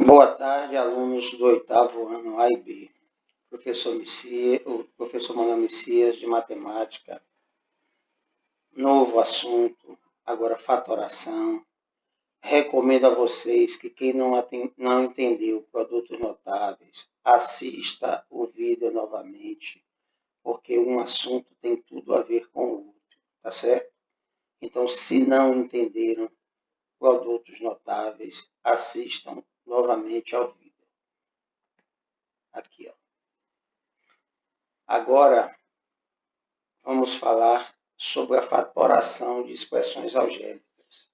Boa tarde, alunos do oitavo ano A e B. O professor Manuel Messias, de Matemática. Novo assunto, agora fatoração. Recomendo a vocês que quem não entendeu produtos notáveis, assista o vídeo novamente, porque um assunto tem tudo a ver com o outro, tá certo? Então, se não entenderam produtos notáveis, assistam novamente ao vídeo. Aqui, ó. Agora, vamos falar sobre a fatoração de expressões algébricas.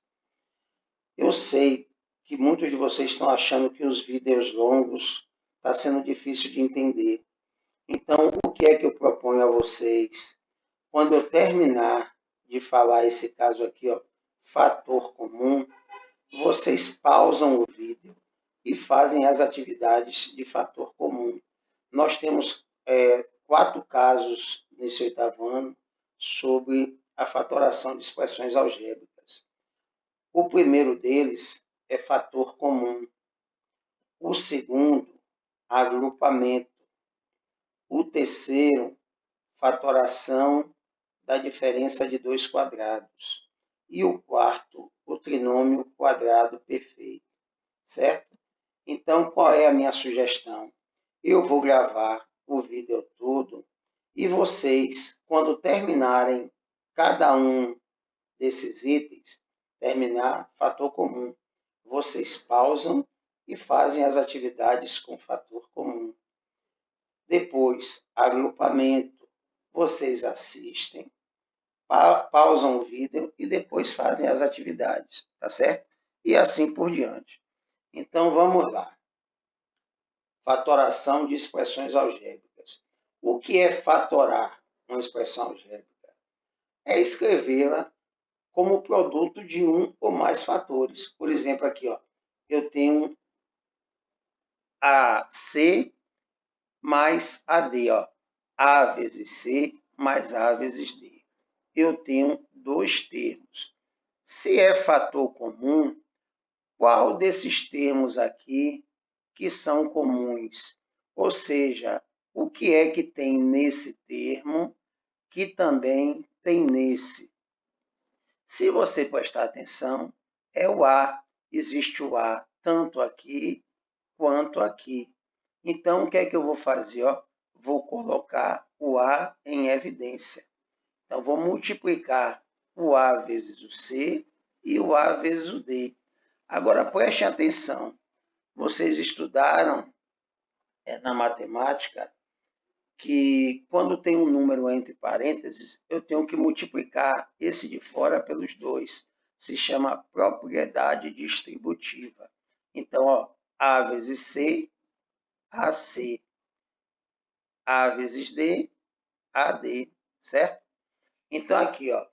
Eu sei que muitos de vocês estão achando que os vídeos longos está sendo difícil de entender. Então, o que é que eu proponho a vocês? Quando eu terminar de falar esse caso aqui, ó, fator comum, vocês pausam o vídeo e fazem as atividades de fator comum. Nós temos 4 casos nesse oitavo ano sobre a fatoração de expressões algébricas. O primeiro deles é fator comum. O segundo, agrupamento. O terceiro, fatoração da diferença de dois quadrados. E o quarto, o trinômio quadrado perfeito. Certo? Então, qual é a minha sugestão? Eu vou gravar o vídeo todo e vocês, quando terminarem cada um desses itens, terminar fator comum, vocês pausam e fazem as atividades com fator comum. Depois, agrupamento, vocês assistem, pausam o vídeo e depois fazem as atividades, tá certo? E assim por diante. Então, vamos lá. Fatoração de expressões algébricas. O que é fatorar uma expressão algébrica? É escrevê-la como produto de um ou mais fatores. Por exemplo, aqui, ó, eu tenho AC mais AD, ó, A vezes C mais A vezes D. Eu tenho dois termos. Se é fator comum, qual desses termos aqui que são comuns? Ou seja, o que é que tem nesse termo que também tem nesse? Se você prestar atenção, é o A. Existe o A tanto aqui quanto aqui. Então, o que é que eu vou fazer? Ó? Vou colocar o A em evidência. Então, vou multiplicar o A vezes o C e o A vezes o D. Agora, preste atenção. Vocês estudaram na matemática que quando tem um número entre parênteses, eu tenho que multiplicar esse de fora pelos dois. Se chama propriedade distributiva. Então, ó, A vezes C, AC. A vezes D, AD, certo? Então, aqui, ó,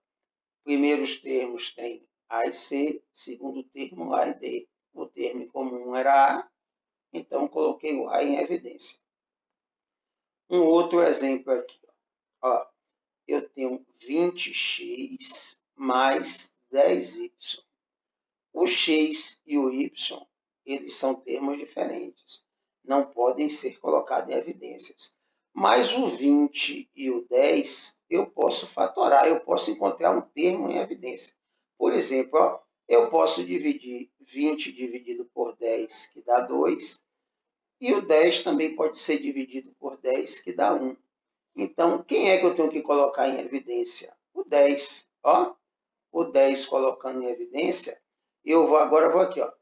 primeiros termos tem A e C, segundo termo A e D. O termo comum era A, então coloquei o A em evidência. Um outro exemplo aqui, ó, eu tenho 20x mais 10y. O x e o y, eles são termos diferentes, não podem ser colocados em evidências. Mas o 20 e o 10, eu posso fatorar, eu posso encontrar um termo em evidência. Por exemplo, ó, eu posso dividir 20 dividido por 10, que dá 2, e o 10 também pode ser dividido por 10, que dá 1. Então, quem é que eu tenho que colocar em evidência? O 10. Ó, o 10 colocando em evidência, agora vou aqui. Ó.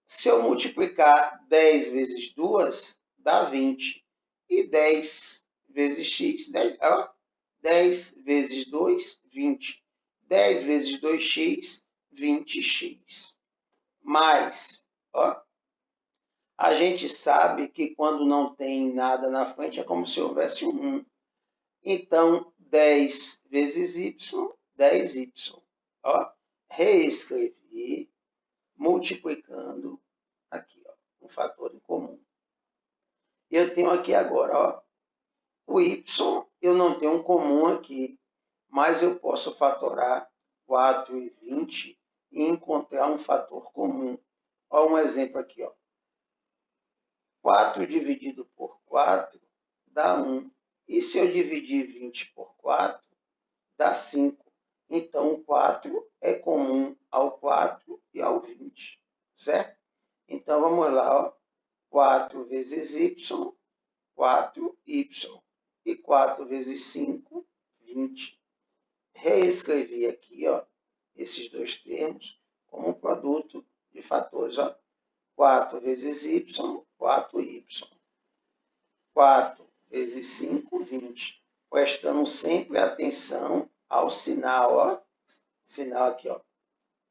Se eu multiplicar 10 vezes 2, dá 20. E 10 vezes x, 10 vezes 2, 20. 10 vezes 2x, 20x. Mais, ó, a gente sabe que quando não tem nada na frente é como se houvesse um 1. Então, 10 vezes y, 10y. Ó, reescrevi, multiplicando aqui, ó, um fator em comum. Eu tenho aqui agora, ó, o y, eu não tenho um comum aqui, mas eu posso fatorar 4 e 20 e encontrar um fator comum. Olha um exemplo aqui, ó. 4 dividido por 4 dá 1. E se eu dividir 20 por 4, dá 5. Então, o 4 é comum ao 4 e ao 20, certo? Então, vamos lá, ó. 4 vezes y, 4y. E 4 vezes 5, 20. Reescrevi aqui, ó, esses dois termos como um produto de fatores, ó. 4 vezes y, 4y. 4 vezes 5, 20. Prestando sempre atenção ao sinal, ó. Sinal aqui, ó.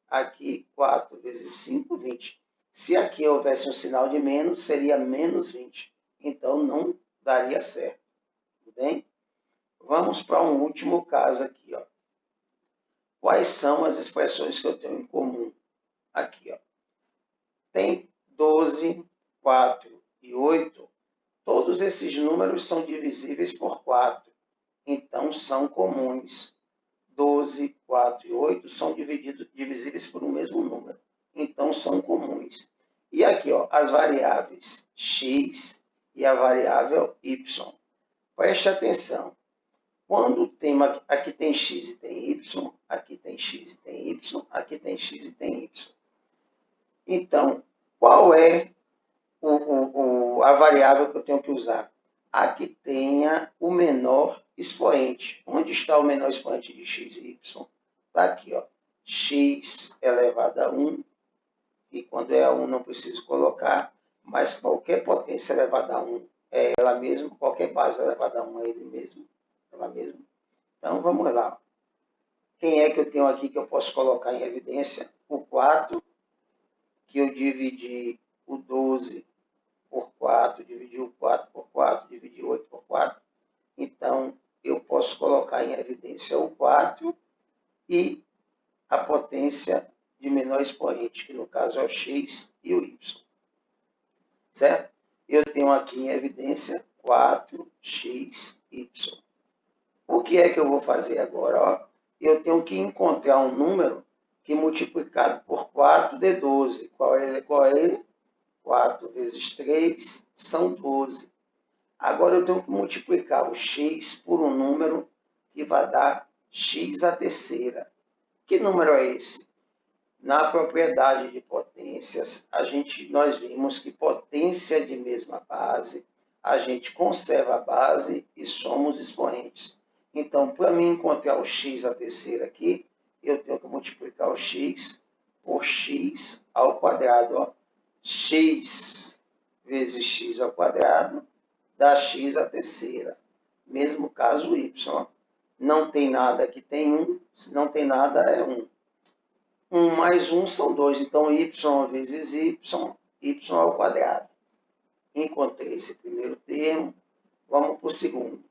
Aqui, 4 vezes 5, 20. Se aqui houvesse um sinal de menos, seria menos 20. Então, não daria certo. Tudo bem? Vamos para um último caso aqui, ó. Quais são as expressões que eu tenho em comum? Aqui, ó. Tem 12, 4 e 8. Todos esses números são divisíveis por 4. Então, são comuns. 12, 4 e 8 são divisíveis por um mesmo número. Então, são comuns. E aqui, ó, as variáveis x e a variável y. Preste atenção. Quando tem aqui tem x e tem y, aqui tem x e tem y, aqui tem x e tem y. Então, qual é a variável que eu tenho que usar? A que tenha o menor expoente. Onde está o menor expoente de x e y? Está aqui, ó. X elevado a 1. E quando é a 1 não preciso colocar. Mas qualquer potência elevada a 1 é ela mesma. Qualquer base elevada a 1 é ele mesmo. Ela mesma. Então, vamos lá. Quem é que eu tenho aqui que eu posso colocar em evidência? O 4, que eu dividi o 12 por 4, dividi o 4 por 4, dividi o 8 por 4. Então, eu posso colocar em evidência o 4 e a potência de menor expoente, que no caso é o x e o y. Certo? Eu tenho aqui em evidência 4xy. O que é que eu vou fazer agora? Ó, eu tenho que encontrar um número que multiplicado por 4 dê 12. Qual é ele? 4 vezes 3 são 12. Agora eu tenho que multiplicar o x por um número que vai dar x à terceira. Que número é esse? Na propriedade de potências, nós vimos que potência de mesma base, a gente conserva a base e somos expoentes. Então, para mim encontrar o x à terceira aqui, eu tenho que multiplicar o x por x ao quadrado. Ó. X vezes x ao quadrado dá x à terceira. Mesmo caso y. Não tem nada que tem 1, se não tem nada é 1. 1 mais 1 são 2, então y vezes y ao quadrado. Encontrei esse primeiro termo, vamos para o segundo.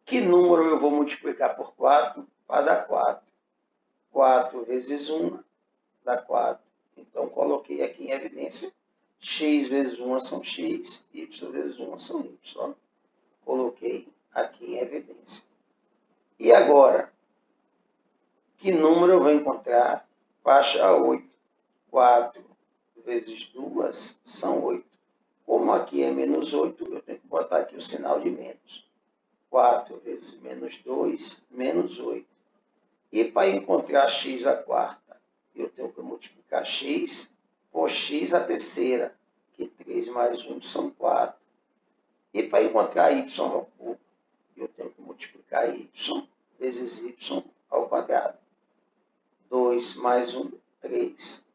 Que número eu vou multiplicar por 4 para dar 4? 4 vezes 1 dá 4. Então, coloquei aqui em evidência, x vezes 1 são x, y vezes 1 são y. Coloquei aqui em evidência. E agora, que número eu vou encontrar? Faixa 8. 4 vezes 2 são 8. Como aqui é menos 8, eu tenho que botar aqui o sinal de menos. 4 vezes menos 2, menos 8. E para encontrar x à quarta, eu tenho que multiplicar x por x à terceira, que 3 mais 1 são 4. E para encontrar y ao cubo, eu tenho que multiplicar y vezes y ao quadrado. 2 mais 1, 3.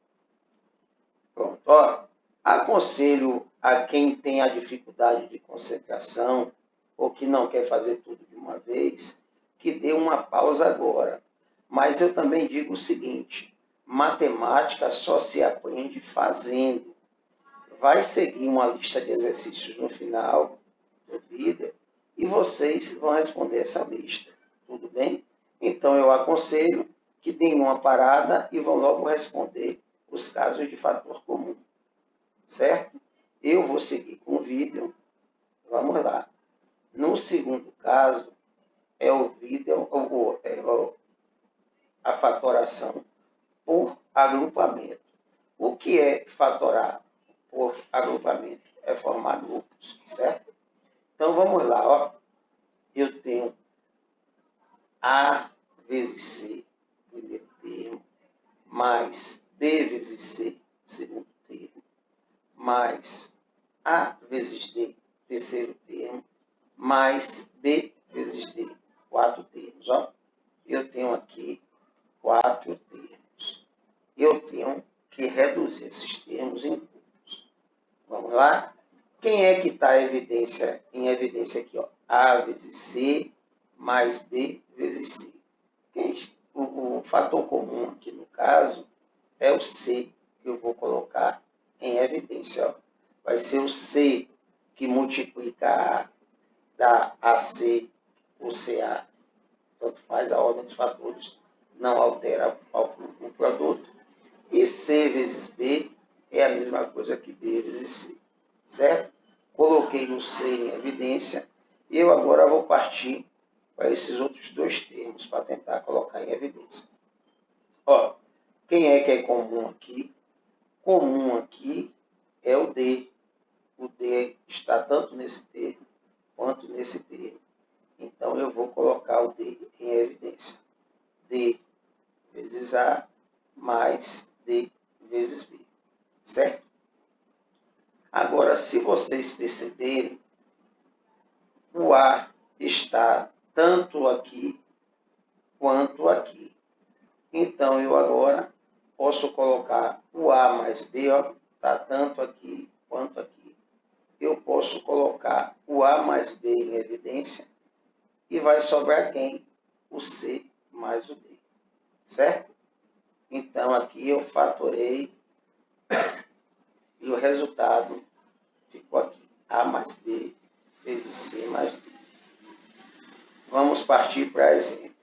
Pronto. Ó, aconselho a quem tem a dificuldade de concentração ou que não quer fazer tudo de uma vez, que dê uma pausa agora. Mas eu também digo o seguinte, matemática só se aprende fazendo. Vai seguir uma lista de exercícios no final do vídeo e vocês vão responder essa lista. Tudo bem? Então, eu aconselho que deem uma parada e vão logo responder os casos de fator comum. Certo? Eu vou seguir com o vídeo. Vamos lá. No segundo caso, é o vídeo, a fatoração por agrupamento. O que é fatorar por agrupamento? É formar grupos, certo? Então, vamos lá, ó. Eu tenho A vezes C, primeiro termo, mais B vezes C, segundo termo, mais A vezes D, terceiro termo, mais B vezes D, quatro termos. Ó. Eu tenho aqui quatro termos. Eu tenho que reduzir esses termos em grupos. Vamos lá? Quem é que está em evidência aqui? Ó? A vezes C mais B vezes C. O fator comum aqui no caso é o C, que eu vou colocar em evidência. Ó. Vai ser o C que multiplica A, dá AC por CA. Tanto faz a ordem dos fatores, não altera o produto. E C vezes B é a mesma coisa que B vezes C, certo? Coloquei o C em evidência e eu agora vou partir para esses outros dois termos para tentar colocar em evidência. Ó, quem é que é comum aqui? Comum aqui é o D. O D está tanto nesse termo quanto nesse termo. Então, eu vou colocar o D em evidência. D vezes A mais D vezes B. Certo? Agora, se vocês perceberem, o A está tanto aqui quanto aqui. Então, eu agora posso colocar o A mais B, ó, está tanto aqui quanto aqui. Eu posso colocar o A mais B em evidência e vai sobrar quem? O C mais o D. Certo? Então, aqui eu fatorei e o resultado ficou aqui. A mais B vezes C mais D. Vamos partir para exemplo.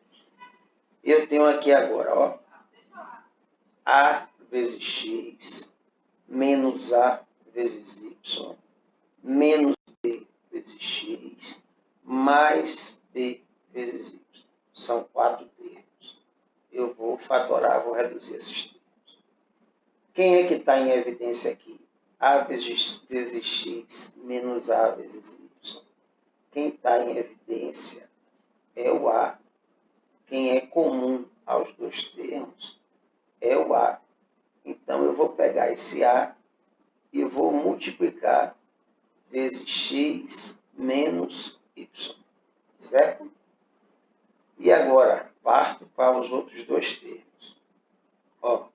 Eu tenho aqui agora, ó, A vezes X menos A vezes Y menos B vezes X mais B vezes Y. São quatro termos. Eu vou fatorar, vou reduzir esses termos. Quem é que está em evidência aqui? A vezes X menos A vezes Y. Quem está em evidência é o A. Quem é comum aos dois termos é o A. Então, eu vou pegar esse A e vou multiplicar vezes X menos Y. Certo? E agora, parto para os outros dois termos. Ó,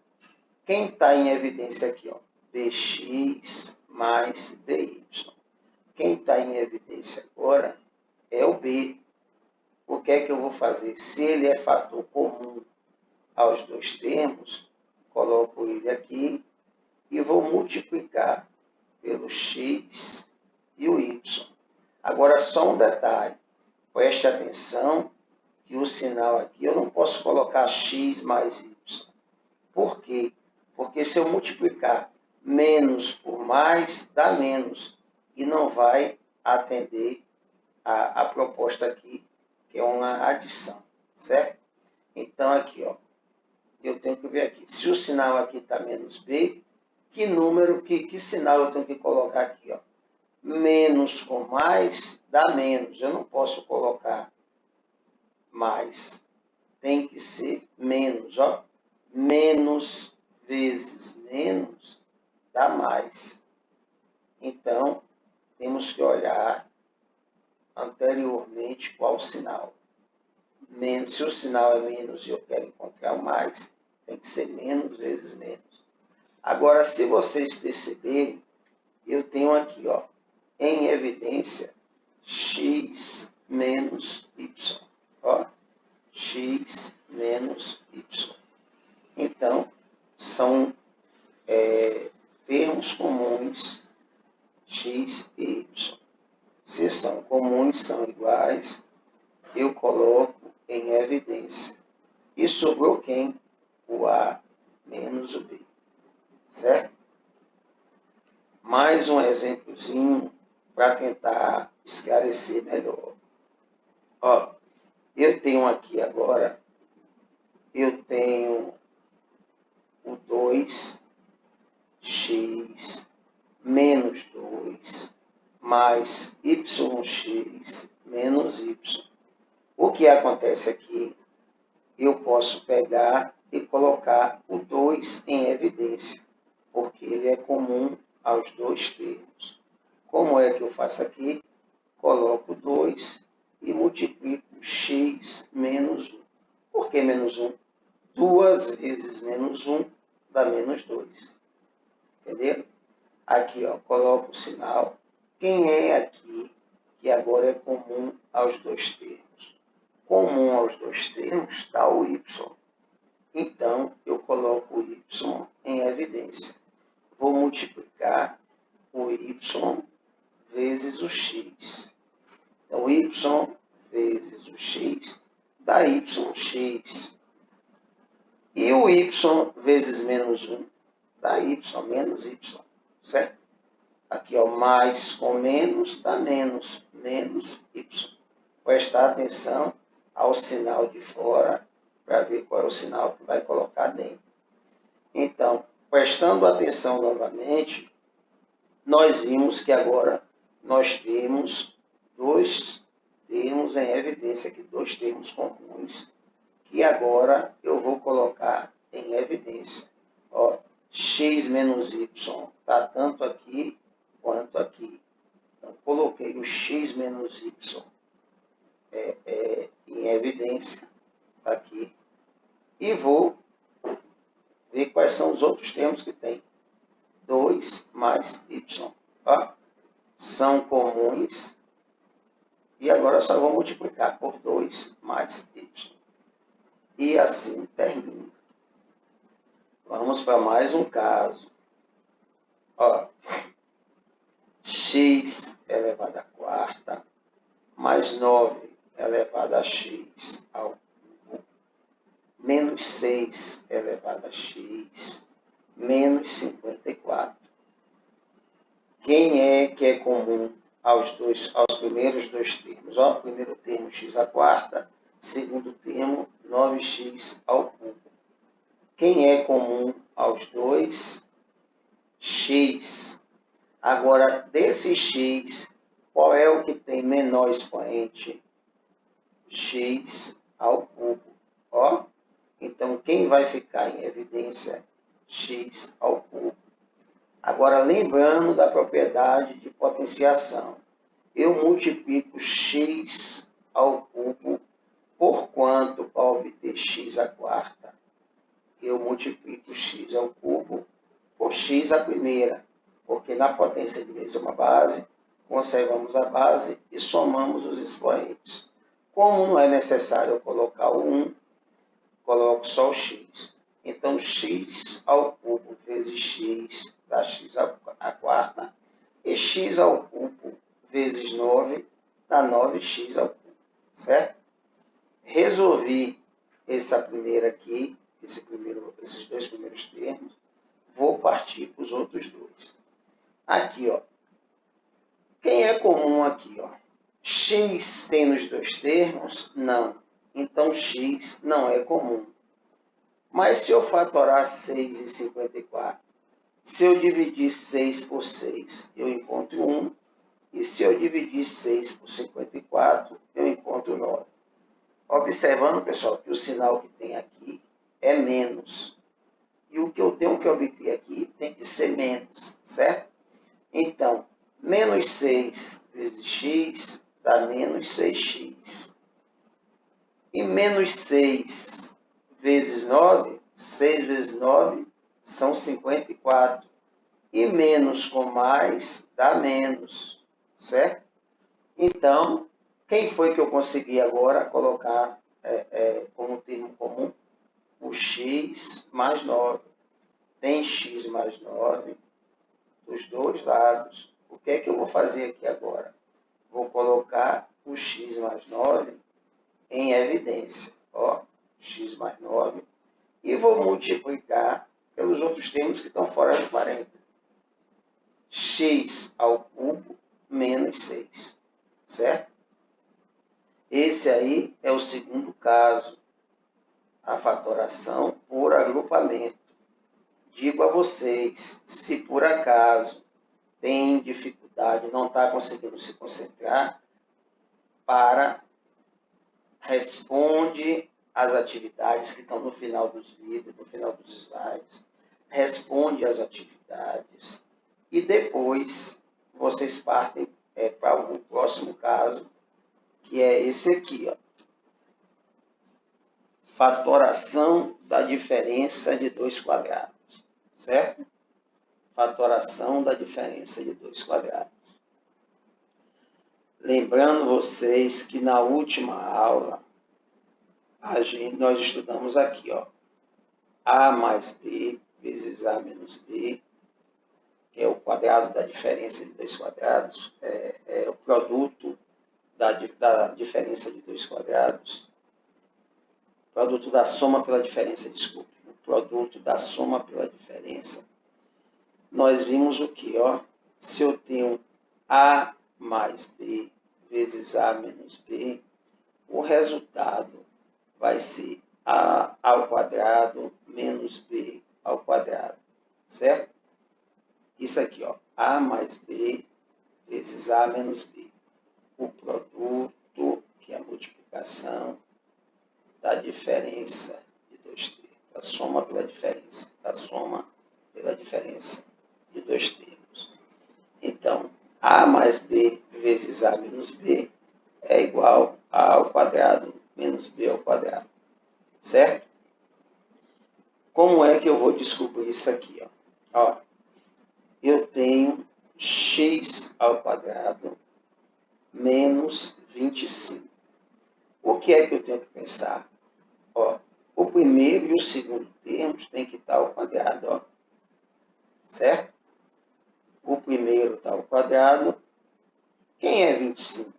quem está em evidência aqui? Ó, BX mais BY. Quem está em evidência agora é o B. O que é que eu vou fazer? Se ele é fator comum aos dois termos, coloco ele aqui e vou multiplicar pelo X e o Y. Agora, só um detalhe. Preste atenção que o sinal aqui eu não posso colocar X mais Y. Por quê? Porque se eu multiplicar menos por mais, dá menos. E não vai atender a proposta aqui, que é uma adição. Certo? Então, aqui, ó, eu tenho que ver aqui. Se o sinal aqui está menos B, que número, que sinal eu tenho que colocar aqui? Ó? Menos com mais dá menos. Eu não posso colocar mais. Tem que ser menos. Ó? Menos vezes menos dá mais. Então, temos que olhar anteriormente qual o sinal. Menos, se o sinal é menos e eu quero encontrar o mais, tem que ser menos vezes menos. Agora, se vocês perceberem, eu tenho aqui, ó, em evidência, X menos Y. Ó, X menos Y. Então, são termos comuns X e Y. Se são comuns, são iguais, eu coloco em evidência. E sobrou quem? O A menos o B. Certo? Mais um exemplozinho para tentar esclarecer melhor. Ó, eu tenho aqui agora, eu tenho o 2 x menos 2 mais yx menos y. O que acontece aqui? Eu posso pegar e colocar o 2 em evidência, porque ele é comum aos dois termos. Como é que eu faço aqui? Coloco 2 e multiplico x menos 1. Por que menos 1? 2 vezes menos 1 dá menos 2. Entendeu? Aqui, ó, coloco o sinal. Quem é aqui que agora é comum aos dois termos? Comum aos dois termos está o y. Então, eu coloco o y em evidência. Vou multiplicar o y vezes o x. Então, y vezes o x dá yx. E o y vezes menos 1 dá y menos y. Certo? Aqui, ó, mais com menos dá menos, menos y. Prestar atenção ao sinal de fora para ver qual é o sinal que vai colocar dentro. Então, prestando atenção novamente, nós vimos que agora nós temos dois termos em evidência, aqui, dois termos comuns, que agora eu vou colocar em evidência. Ó, x menos y está tanto aqui quanto aqui. Então, coloquei o x menos y em evidência aqui e vou ver quais são os outros termos que tem. 2 mais y. Ó, são comuns e agora eu só vou multiplicar por 2 mais y. E assim termina. Vamos para mais um caso. Ó, x elevado à quarta mais 9 elevado a x ao cubo menos 6 elevado a x menos 54. Quem é que é comum aos primeiros dois termos? Ó, primeiro termo x à quarta, segundo termo 9x ao cubo. Quem é comum aos dois? X. Agora, desse x, qual é o que tem menor expoente? X ao cubo. Ó, então, quem vai ficar em evidência? X ao cubo. Agora, lembrando da propriedade de potenciação, eu multiplico x ao cubo por quanto para obter x à quarta? Eu multiplico x ao cubo por x à primeira, porque na potência de mesma base, conservamos a base e somamos os expoentes. Como não é necessário eu colocar o 1, coloco só o x. Então, x ao cubo vezes x dá x à quarta, e x ao cubo vezes 9 dá 9x ao cubo, certo? Resolvi essa primeira aqui, esses dois primeiros termos, vou partir para os outros dois. Aqui, ó, quem é comum aqui, ó? X tem nos dois termos? Não. Então, x não é comum. Mas se eu fatorar 6 e 54, se eu dividir 6 por 6, eu encontro 1. E se eu dividir 6 por 54, eu encontro 9. Observando, pessoal, que o sinal que tem aqui é menos. E o que eu tenho que obter aqui tem que ser menos, certo? Então, menos 6 vezes x dá menos 6x. E menos 6 vezes 9, 6 vezes 9 são 54. E menos com mais dá menos, certo? Então, quem foi que eu consegui agora colocar como termo comum? O x mais 9. Tem x mais 9 dos dois lados. O que é que eu vou fazer aqui agora? Vou colocar o x mais 9 em evidência. Ó, x mais 9. E vou multiplicar pelos outros termos que estão fora de 40. X ao cubo menos 6. Certo? Esse aí é o segundo caso. A fatoração por agrupamento. digo a vocês, se por acaso tem dificuldade, não está conseguindo se concentrar, responde as atividades que estão no final dos vídeos, no final dos slides, responde as atividades e depois vocês partem para o próximo caso, que é esse aqui, ó. Fatoração da diferença de dois quadrados, certo? Fatoração da diferença de dois quadrados. Lembrando vocês que na última aula, nós estudamos aqui, ó, A mais B vezes A menos B, que é o quadrado da diferença de dois quadrados, é o produto da diferença de dois quadrados, produto da soma pela diferença, desculpe, o produto da soma pela diferença. Nós vimos o que, ó? Se eu tenho A mais B vezes A menos B, o resultado vai ser A ao quadrado menos B ao quadrado, certo? Isso aqui, ó, A mais B vezes A menos B. O produto, que é a multiplicação da diferença de dois termos, da soma pela diferença, de dois termos. Então, A mais B vezes A menos B é igual a ao quadrado menos B ao quadrado, certo? Como é que eu vou descobrir isso aqui, ó? Eu tenho x ao quadrado menos 25. O que é que eu tenho que pensar? Ó, o primeiro e o segundo termos tem que estar ao quadrado, ó, certo? O primeiro está ao quadrado. Quem é 25?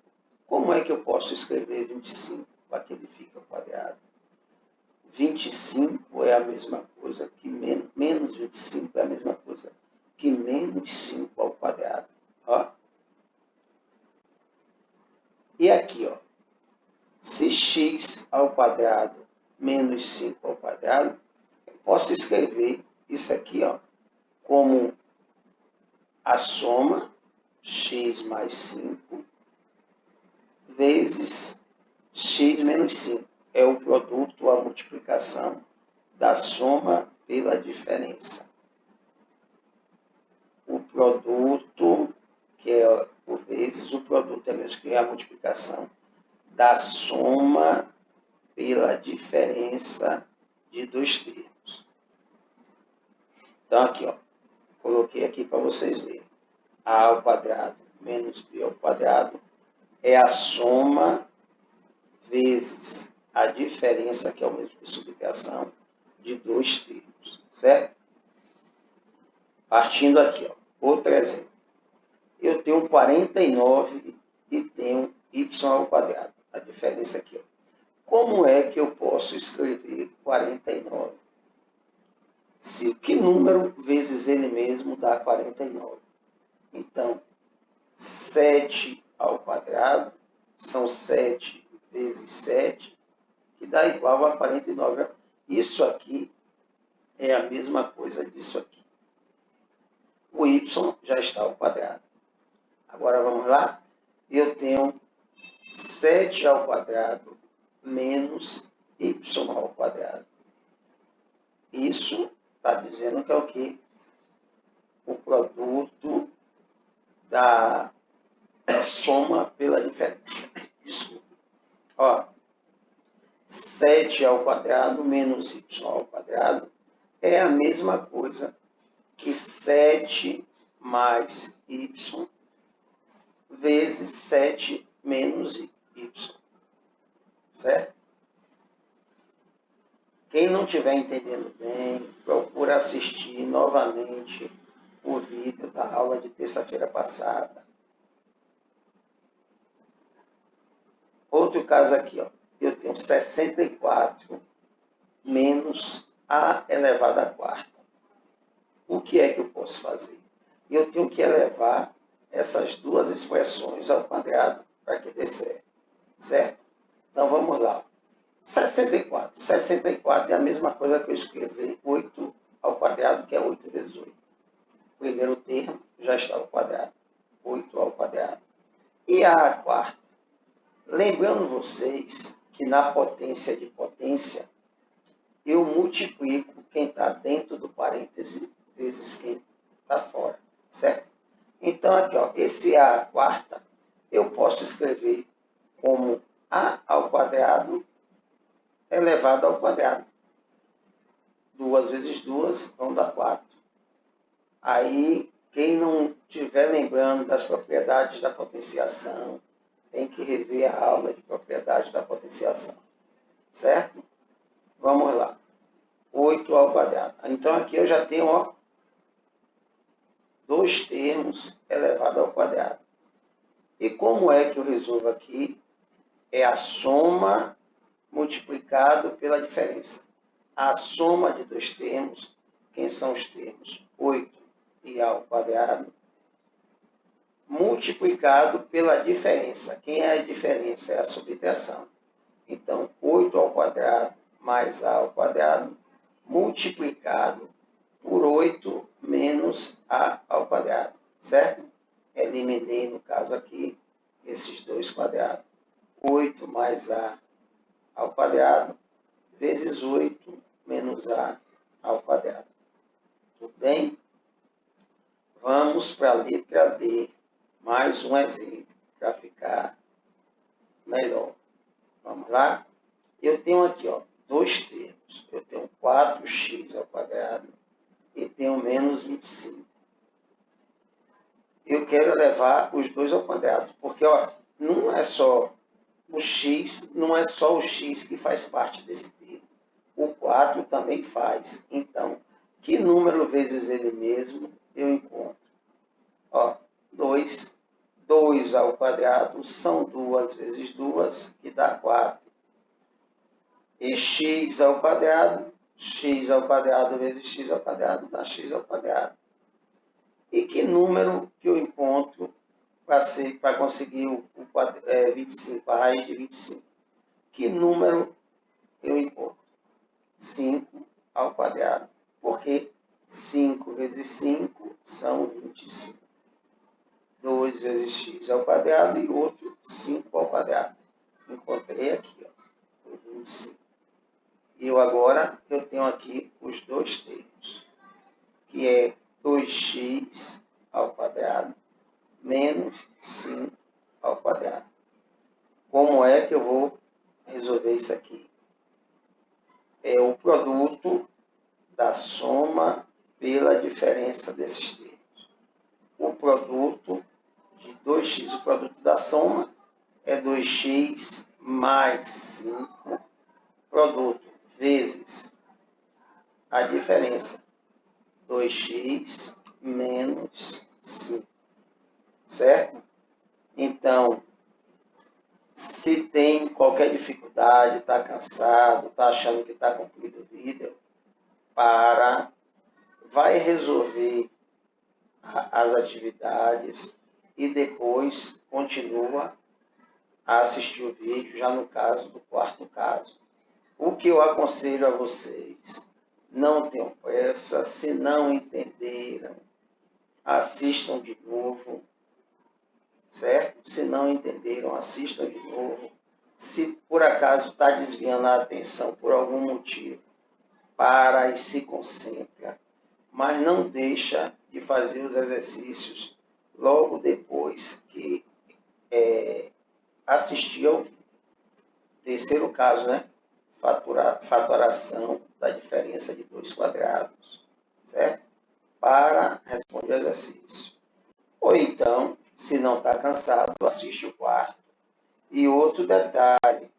Como é que eu posso escrever 25 para que ele fique ao quadrado? 25 é a mesma coisa que menos 25 é a mesma coisa que menos 5 ao quadrado. Ó. E aqui, ó, se x ao quadrado menos 5 ao quadrado, eu posso escrever isso aqui, ó, como a soma x mais 5 vezes x menos 5. É o produto, a multiplicação da soma pela diferença. O produto, que é por vezes, o produto é mesmo que é a multiplicação da soma pela diferença de dois termos. Então, aqui, ó, coloquei aqui para vocês verem. A ao quadrado menos B ao quadrado é a soma vezes a diferença, que é o mesmo que subtração, de dois termos, certo? Partindo aqui, ó, outro exemplo. Eu tenho 49 e tenho y ao quadrado. A diferença aqui, ó. Como é que eu posso escrever 49? Se que número vezes ele mesmo dá 49? Então, 7 ao quadrado são 7 vezes 7, que dá igual a 49. Isso aqui é a mesma coisa disso aqui. O y já está ao quadrado. Agora vamos lá. Eu tenho 7 ao quadrado menos y ao quadrado. Isso está dizendo que é o quê? O produto da soma pela diferença. Desculpa. Ó, 7 ao quadrado menos y ao quadrado é a mesma coisa que 7 mais y vezes 7 menos y. Certo? Quem não estiver entendendo bem, procura assistir novamente o vídeo da aula de terça-feira passada. Outro caso aqui, ó. Eu tenho 64 menos a elevado à quarta. O que é que eu posso fazer? Eu tenho que elevar essas duas expressões ao quadrado para que dê certo. Certo? Então, vamos lá. 64. 64 é a mesma coisa que eu escrever 8 ao quadrado, que é 8 vezes 8. O primeiro termo já está ao quadrado, 8 ao quadrado. E a quarta? Lembrando vocês que na potência de potência, eu multiplico quem está dentro do parêntese vezes quem está fora, certo? Então, aqui, ó, esse a quarta, eu posso escrever como a ao quadrado elevado ao quadrado. 2 vezes 2 vão dar 4. Aí, quem não estiver lembrando das propriedades da potenciação, tem que rever a aula de propriedade da potenciação, certo? Vamos lá. 8 ao quadrado. Então, aqui eu já tenho, ó, 2 termos elevado ao quadrado. E como é que eu resolvo aqui? É a soma multiplicado pela diferença. A soma de 2 termos, quem são os termos? 8 e a ao quadrado, multiplicado pela diferença. Quem é a diferença? É a subtração. Então, 8 ao quadrado mais a ao quadrado, multiplicado por 8 menos a ao quadrado, certo? Eliminei, no caso aqui, esses dois quadrados. 8 mais a ao quadrado, vezes 8 menos a ao quadrado. Tudo bem? Vamos para a letra D. Mais um exemplo, para ficar melhor. Vamos lá? Eu tenho aqui, ó, 2 termos. Eu tenho 4x ao quadrado e tenho menos 25. Eu quero levar os dois ao quadrado, porque, ó, não é só o x, não é só o x que faz parte desse termo. O 4 também faz. Então, que número vezes ele mesmo eu encontro? Ó, 2. 2 ao quadrado são 2 vezes 2, que dá 4. E x ao quadrado vezes x ao quadrado dá x ao quadrado. E que número que eu encontro para conseguir o 25, a raiz de 25? Que número eu encontro? 5 ao quadrado. Porque 5 vezes 5 são 25. 2 vezes x ao quadrado e outro 5 ao quadrado. Encontrei aqui, ó, o 25. E eu tenho aqui os dois termos, que é 2x ao quadrado menos 5 ao quadrado. Como é que eu vou resolver isso aqui? É o produto da soma pela diferença desses termos. O produto de 2x, o produto da soma, é 2x mais 5, produto vezes a diferença, 2x menos 5, certo? Então, se tem qualquer dificuldade, está cansado, está achando que está cumprido o vídeo, vai resolver as atividades e depois continua a assistir o vídeo, já no caso do quarto caso. O que eu aconselho a vocês, não tenham pressa, se não entenderam, assistam de novo, certo? Se não entenderam, assistam de novo. Se por acaso está desviando a atenção por algum motivo, para e se concentra, mas não deixa de fazer os exercícios logo depois que assistir ao vídeo. Terceiro caso, né? Fatoração da diferença de 2 quadrados, certo? Para responder o exercício. Ou então, se não está cansado, assiste o quarto. E outro detalhe,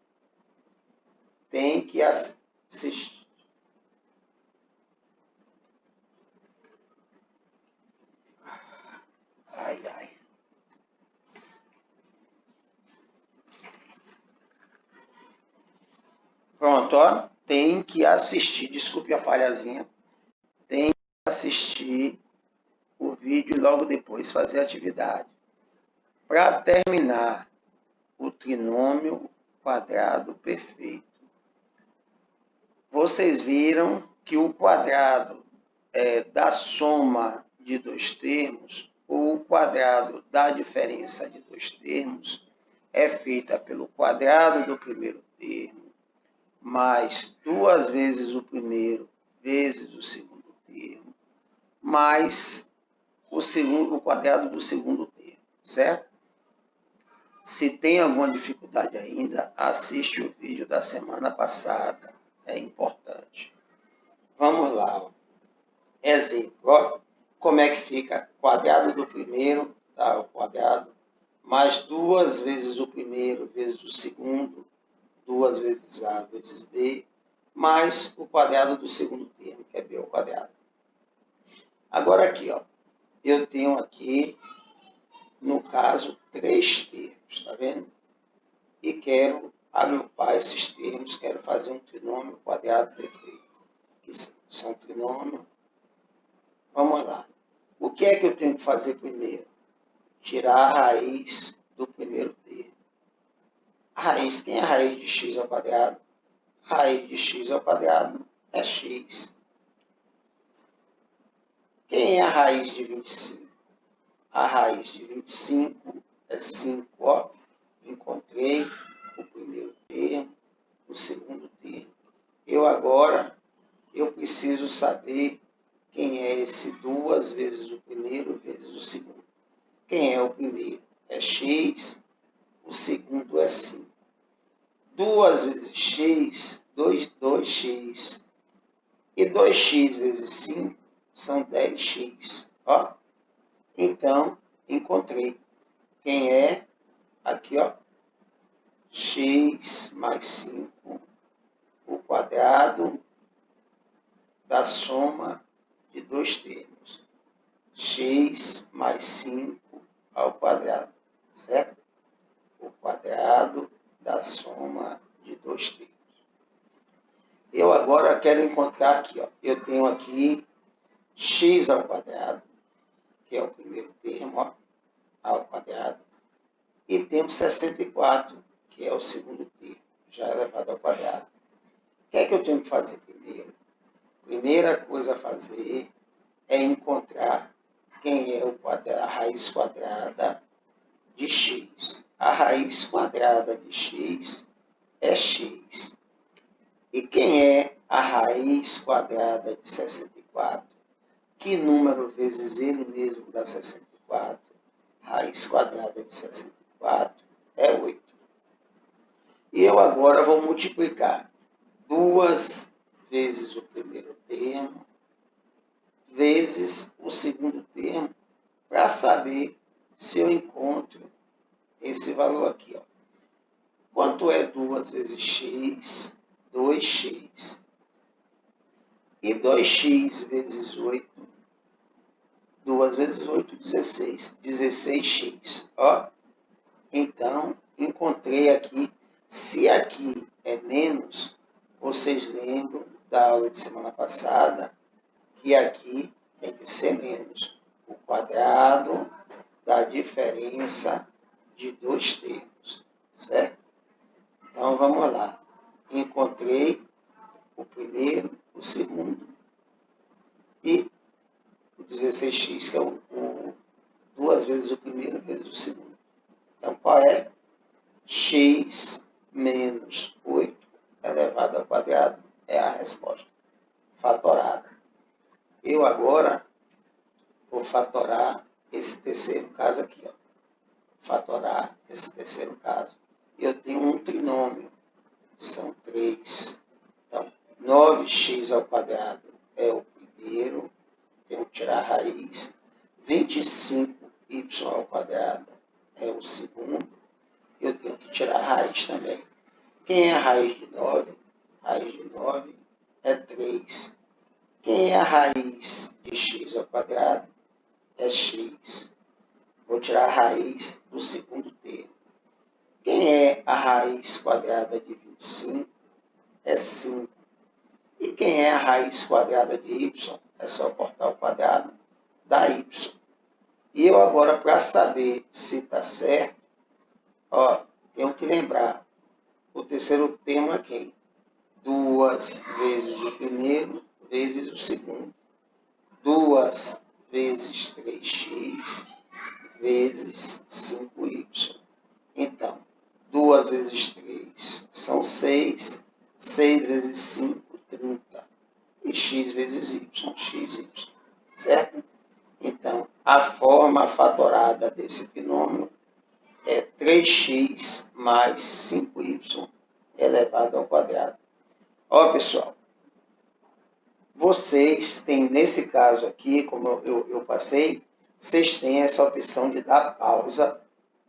tem que assistir. Ai, ai. Pronto, ó. Tem que assistir, desculpe a falhazinha. Tem que assistir o vídeo e logo depois fazer a atividade. Para terminar, o trinômio quadrado perfeito. Vocês viram que o quadrado da soma de dois termos, ou o quadrado da diferença de dois termos, é feita pelo quadrado do primeiro termo, mais 2 vezes o primeiro vezes o segundo termo, mais o quadrado do segundo termo, certo? Se tem alguma dificuldade ainda, assiste o vídeo da semana passada, é importante. Vamos lá, ó. Exemplo, ó, como é que fica? Quadrado do primeiro, tá? O quadrado, mais 2 vezes o primeiro vezes o segundo, 2 vezes A vezes B, mais o quadrado do segundo termo, que é B ao quadrado. Agora aqui, ó, eu tenho aqui, no caso, 3 termos, tá vendo? E quero agrupar esses termos, quero fazer um trinômio quadrado perfeito. Que são trinômio. Vamos lá. O que é que eu tenho que fazer primeiro? Tirar a raiz do primeiro termo. A raiz, quem é a raiz de x ao quadrado? A raiz de x ao quadrado é x. Quem é a raiz de 25? A raiz de 25 é 5. Ó, encontrei o primeiro termo, o segundo termo. Eu preciso saber quem é esse 2 vezes o primeiro vezes o segundo. Quem é o primeiro? É x, o segundo é 5. 2 vezes x, 2x. E 2x vezes 5 são 10x. Ó. Então, encontrei. Quem é? Aqui, ó. X mais 5, o quadrado da soma de dois termos. X mais 5 ao quadrado, certo? O quadrado da soma de dois termos. Eu agora quero encontrar aqui, ó. Eu tenho aqui x ao quadrado, que é o primeiro termo, ó, ao quadrado, e temos 64, que é o segundo termo, já elevado ao quadrado. O que é que eu tenho que fazer primeiro? Primeira coisa a fazer é encontrar quem é a raiz quadrada de x. A raiz quadrada de x é x. E quem é a raiz quadrada de 64? Que número vezes ele mesmo dá 64? Raiz quadrada de 64 é 8. E eu agora vou multiplicar 2 vezes o primeiro termo vezes o segundo termo para saber se eu encontro esse valor aqui. Ó. Quanto é 2 vezes x? 2x. E 2x vezes 8? 2 vezes 8, 16. 16x. Ó. Então, encontrei aqui. Se aqui é menos, vocês lembram da aula de semana passada que aqui tem que ser menos. O quadrado da diferença de dois termos, certo? Então, vamos lá. Encontrei o primeiro, o segundo e o 16x, que é o 2 vezes o primeiro vezes o segundo. Então, qual é? X menos 8 elevado ao quadrado é a resposta fatorada. Eu agora vou fatorar esse terceiro caso aqui. Ó. Fatorar esse terceiro caso. Eu tenho um trinômio, são 3. Então, 9x ao quadrado é o primeiro, tenho que tirar a raiz. 25y ao quadrado é o segundo, eu tenho que tirar a raiz também. Quem é a raiz de 9? Raiz de 9 é 3. Quem é a raiz de x ao quadrado? É x. Vou tirar a raiz do segundo termo. Quem é a raiz quadrada de 25? É 5. E quem é a raiz quadrada de y? É só cortar o quadrado da y. E eu agora, para saber se está certo, ó, tenho que lembrar, o terceiro termo é quem? 2 vezes o primeiro vezes o segundo. 2 vezes 3x vezes 5y. Então, 2 vezes 3 são 6, 6 vezes 5, 30. E x vezes y, xy, certo? Então, a forma fatorada desse binômio é 3x mais 5y elevado ao quadrado. Ó, pessoal, vocês têm, nesse caso aqui, como eu passei, vocês têm essa opção de dar pausa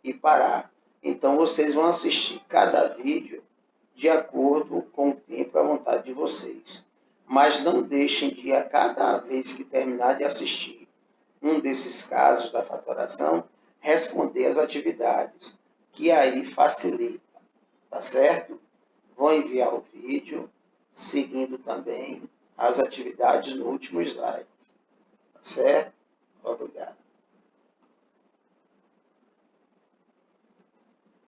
e parar. Então, vocês vão assistir cada vídeo de acordo com o tempo e a vontade de vocês. Mas não deixem de, a cada vez que terminar de assistir um desses casos da fatoração, responder as atividades, que aí facilita, tá certo? Vou enviar o vídeo, seguindo também as atividades no último slide, tá certo? Obrigado.